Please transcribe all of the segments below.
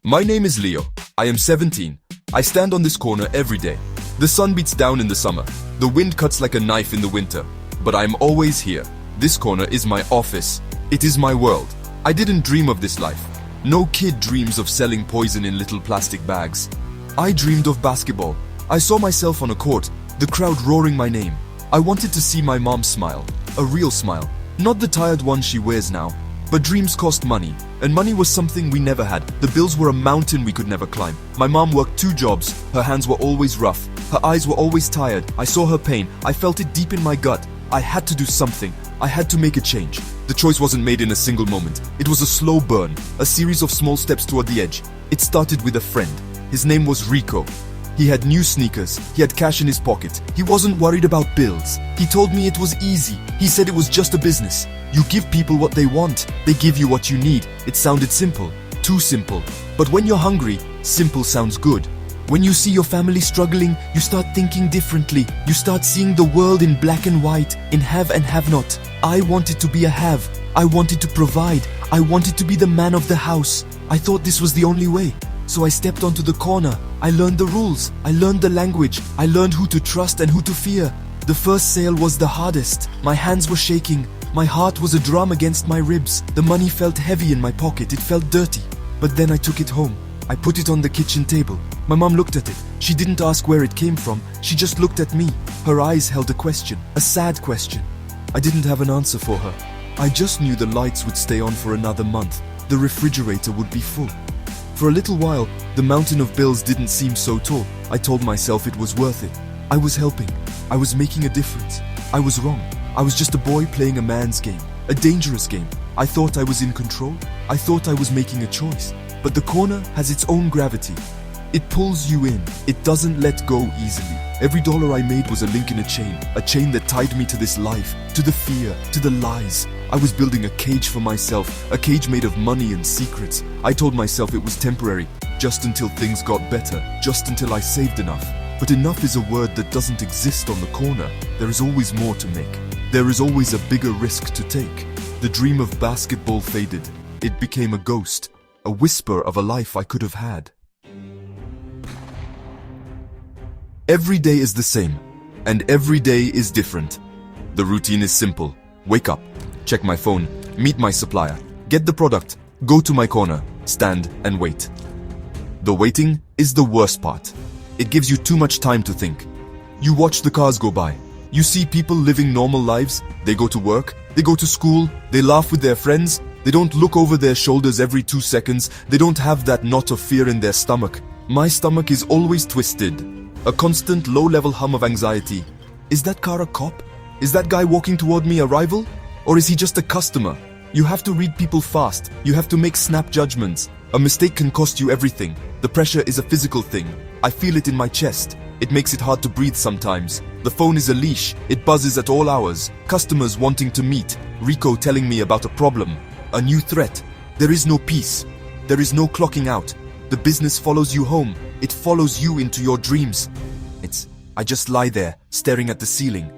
My name is Leo. I am 17. I stand on this corner every day. The sun beats down in the summer. The wind cuts like a knife in the winter. But I am always here. This corner is my office. It is my world. I didn't dream of this life. No kid dreams of selling poison in little plastic bags. I dreamed of basketball. I saw myself on a court, the crowd roaring my name. I wanted to see my mom smile. A real smile. Not the tired one she wears now. But dreams cost money, and money was something we never had. The bills were a mountain we could never climb. My mom worked 2 jobs. Her hands were always rough. Her eyes were always tired. I saw her pain. I felt it deep in my gut. I had to do something. I had to make a change. The choice wasn't made in a single moment. It was a slow burn, a series of small steps toward the edge. It started with a friend. His name was Rico. He had new sneakers. He had cash in his pocket. He wasn't worried about bills. He told me it was easy. He said it was just a business. You give people what they want. They give you what you need. It sounded simple. Too simple. But when you're hungry, simple sounds good. When you see your family struggling, you start thinking differently. You start seeing the world in black and white, in have and have not. I wanted to be a have. I wanted to provide. I wanted to be the man of the house. I thought this was the only way. So I stepped onto the corner. I learned the rules. I learned the language. I learned who to trust and who to fear. The first sale was the hardest. My hands were shaking. My heart was a drum against my ribs. The money felt heavy in my pocket. It felt dirty. But then I took it home. I put it on the kitchen table. My mom looked at it. She didn't ask where it came from. She just looked at me. Her eyes held a question. A sad question. I didn't have an answer for her. I just knew the lights would stay on for another month. The refrigerator would be full. For a little while, the mountain of bills didn't seem so tall. I told myself it was worth it. I was helping. I was making a difference. I was wrong. I was just a boy playing a man's game. A dangerous game. I thought I was in control. I thought I was making a choice. But the corner has its own gravity. It pulls you in. It doesn't let go easily. Every dollar I made was a link in a chain that tied me to this life, to the fear, to the lies. I was building a cage for myself, a cage made of money and secrets. I told myself it was temporary, just until things got better, just until I saved enough. But enough is a word that doesn't exist on the corner. There is always more to make. There is always a bigger risk to take. The dream of basketball faded. It became a ghost, a whisper of a life I could have had. Every day is the same, and every day is different. The routine is simple. Wake up, check my phone, meet my supplier, get the product, go to my corner, stand and wait. The waiting is the worst part. It gives you too much time to think. You watch the cars go by. You see people living normal lives. They go to work, they go to school, they laugh with their friends. They don't look over their shoulders every 2 seconds. They don't have that knot of fear in their stomach. My stomach is always twisted. A constant low-level hum of anxiety. Is that car a cop? Is that guy walking toward me a rival? Or is he just a customer? You have to read people fast. You have to make snap judgments. A mistake can cost you everything. The pressure is a physical thing. I feel it in my chest. It makes it hard to breathe sometimes. The phone is a leash. It buzzes at all hours. Customers wanting to meet. Rico telling me about a problem. A new threat. There is no peace. There is no clocking out. The business follows you home. It follows you into your dreams. I just lie there, staring at the ceiling.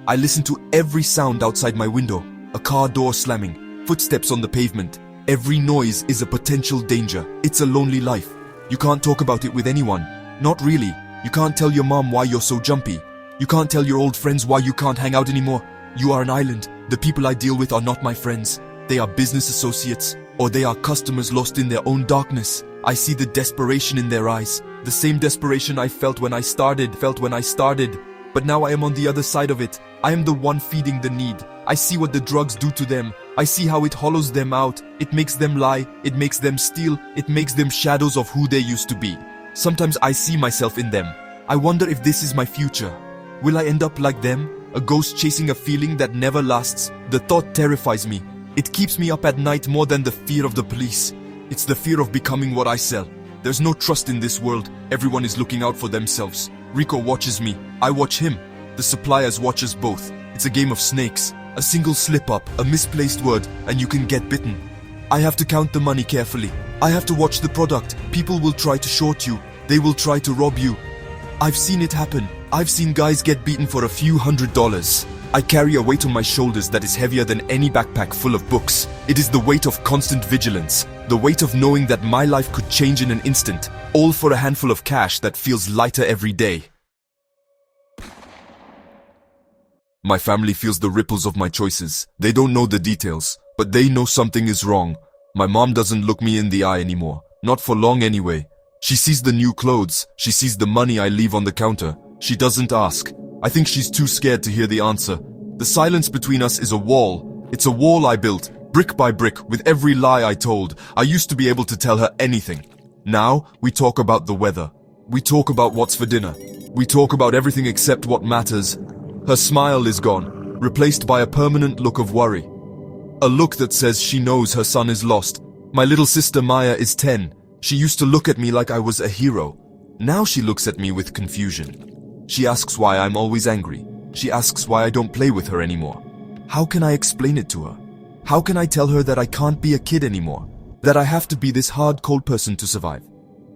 I listen to every sound outside my window. A car door slamming, footsteps on the pavement. Every noise is a potential danger. It's a lonely life. You can't talk about it with anyone. Not really. You can't tell your mom why you're so jumpy. You can't tell your old friends why you can't hang out anymore. You are an island. The people I deal with are not my friends. They are business associates, or they are customers lost in their own darkness. I see the desperation in their eyes. The same desperation I felt when I started. But now I am on the other side of it. I am the one feeding the need. I see what the drugs do to them. I see how it hollows them out. It makes them lie. It makes them steal. It makes them shadows of who they used to be. Sometimes I see myself in them. I wonder if this is my future. Will I end up like them? A ghost chasing a feeling that never lasts? The thought terrifies me. It keeps me up at night more than the fear of the police. It's the fear of becoming what I sell. There's no trust in this world. Everyone is looking out for themselves. Rico watches me. I watch him. The suppliers watch us both. It's a game of snakes. A single slip-up, a misplaced word, and you can get bitten. I have to count the money carefully. I have to watch the product. People will try to short you. They will try to rob you. I've seen it happen. I've seen guys get beaten for a few $100s. I carry a weight on my shoulders that is heavier than any backpack full of books. It is the weight of constant vigilance, the weight of knowing that my life could change in an instant, all for a handful of cash that feels lighter every day. My family feels the ripples of my choices. They don't know the details, but they know something is wrong. My mom doesn't look me in the eye anymore, not for long anyway. She sees the new clothes, she sees the money I leave on the counter. She doesn't ask. I think she's too scared to hear the answer. The silence between us is a wall. It's a wall I built, brick by brick, with every lie I told. I used to be able to tell her anything. Now, we talk about the weather. We talk about what's for dinner. We talk about everything except what matters. Her smile is gone, replaced by a permanent look of worry. A look that says she knows her son is lost. My little sister Maya is 10. She used to look at me like I was a hero. Now she looks at me with confusion. She asks why I'm always angry. She asks why I don't play with her anymore. How can I explain it to her? How can I tell her that I can't be a kid anymore? That I have to be this hard, cold person to survive?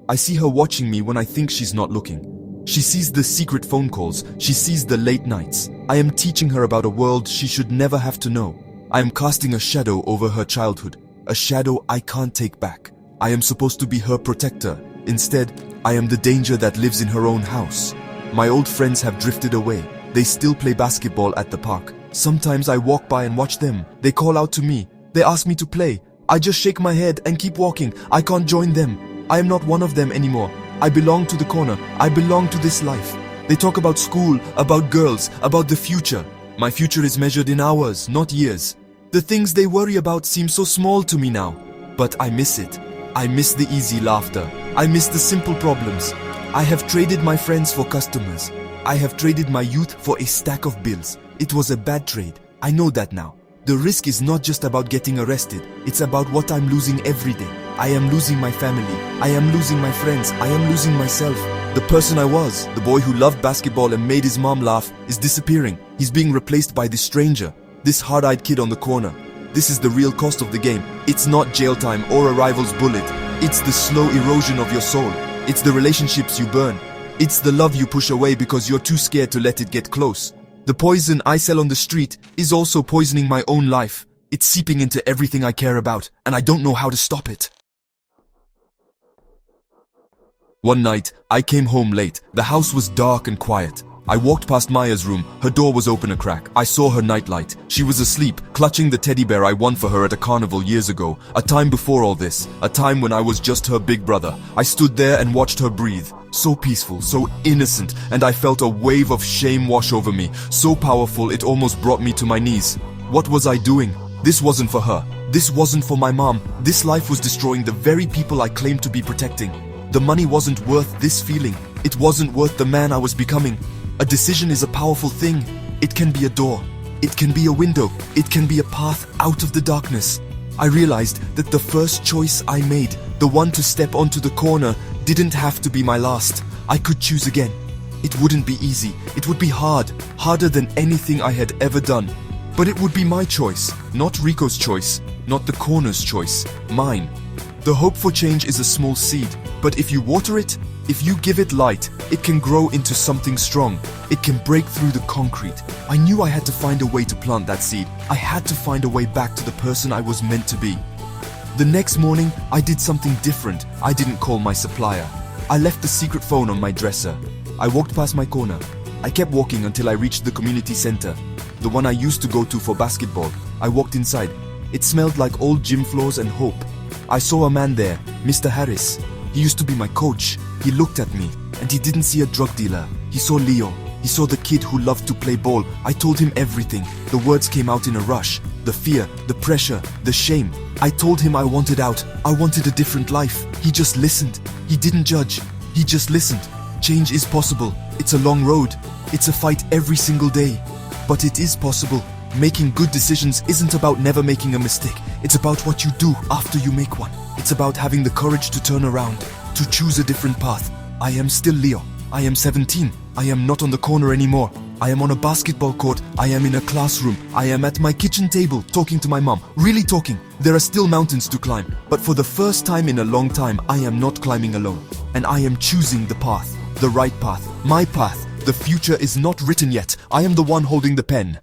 I see her watching me when I think she's not looking. She sees the secret phone calls. She sees the late nights. I am teaching her about a world she should never have to know. I am casting a shadow over her childhood. A shadow I can't take back. I am supposed to be her protector. Instead, I am the danger that lives in her own house. My old friends have drifted away. They still play basketball at the park. Sometimes I walk by and watch them. They call out to me. They ask me to play. I just shake my head and keep walking. I can't join them. I am not one of them anymore. I belong to the corner. I belong to this life. They talk about school, about girls, about the future. My future is measured in hours, not years. The things they worry about seem so small to me now. But I miss it. I miss the easy laughter. I miss the simple problems. I have traded my friends for customers. I have traded my youth for a stack of bills. It was a bad trade. I know that now. The risk is not just about getting arrested. It's about what I'm losing every day. I am losing my family. I am losing my friends. I am losing myself. The person I was, the boy who loved basketball and made his mom laugh, is disappearing. He's being replaced by this stranger, this hard-eyed kid on the corner. This is the real cost of the game. It's not jail time or a rival's bullet. It's the slow erosion of your soul. It's the relationships you burn. It's the love you push away because you're too scared to let it get close. The poison I sell on the street is also poisoning my own life. It's seeping into everything I care about, and I don't know how to stop it. One night, I came home late. The house was dark and quiet. I walked past Maya's room. Her door was open a crack. I saw her nightlight. She was asleep, clutching the teddy bear I won for her at a carnival years ago. A time before all this. A time when I was just her big brother. I stood there and watched her breathe. So peaceful, so innocent, and I felt a wave of shame wash over me. So powerful, it almost brought me to my knees. What was I doing? This wasn't for her. This wasn't for my mom. This life was destroying the very people I claimed to be protecting. The money wasn't worth this feeling. It wasn't worth the man I was becoming. A decision is a powerful thing. It can be a door. It can be a window. It can be a path out of the darkness. I realized that the first choice I made, the one to step onto the corner, didn't have to be my last. I could choose again. It wouldn't be easy. It would be hard. Harder than anything I had ever done. But it would be my choice. Not Rico's choice. Not the corner's choice. Mine. The hope for change is a small seed. But if you water it, if you give it light, it can grow into something strong. It can break through the concrete. I knew I had to find a way to plant that seed. I had to find a way back to the person I was meant to be. The next morning, I did something different. I didn't call my supplier. I left the secret phone on my dresser. I walked past my corner. I kept walking until I reached the community center, the one I used to go to for basketball. I walked inside. It smelled like old gym floors and hope. I saw a man there, Mr. Harris. He used to be my coach. He looked at me, and he didn't see a drug dealer. He saw Leo. He saw the kid who loved to play ball. I told him everything. The words came out in a rush. The fear, the pressure, the shame. I told him I wanted out. I wanted a different life. He just listened. He didn't judge. He just listened. Change is possible. It's a long road. It's a fight every single day. But it is possible. Making good decisions isn't about never making a mistake. It's about what you do after you make one. It's about having the courage to turn around, to choose a different path. I am still Leo. I am 17. I am not on the corner anymore. I am on a basketball court. I am in a classroom. I am at my kitchen table talking to my mom. Really talking. There are still mountains to climb. But for the first time in a long time, I am not climbing alone. And I am choosing the path. The right path. My path. The future is not written yet. I am the one holding the pen.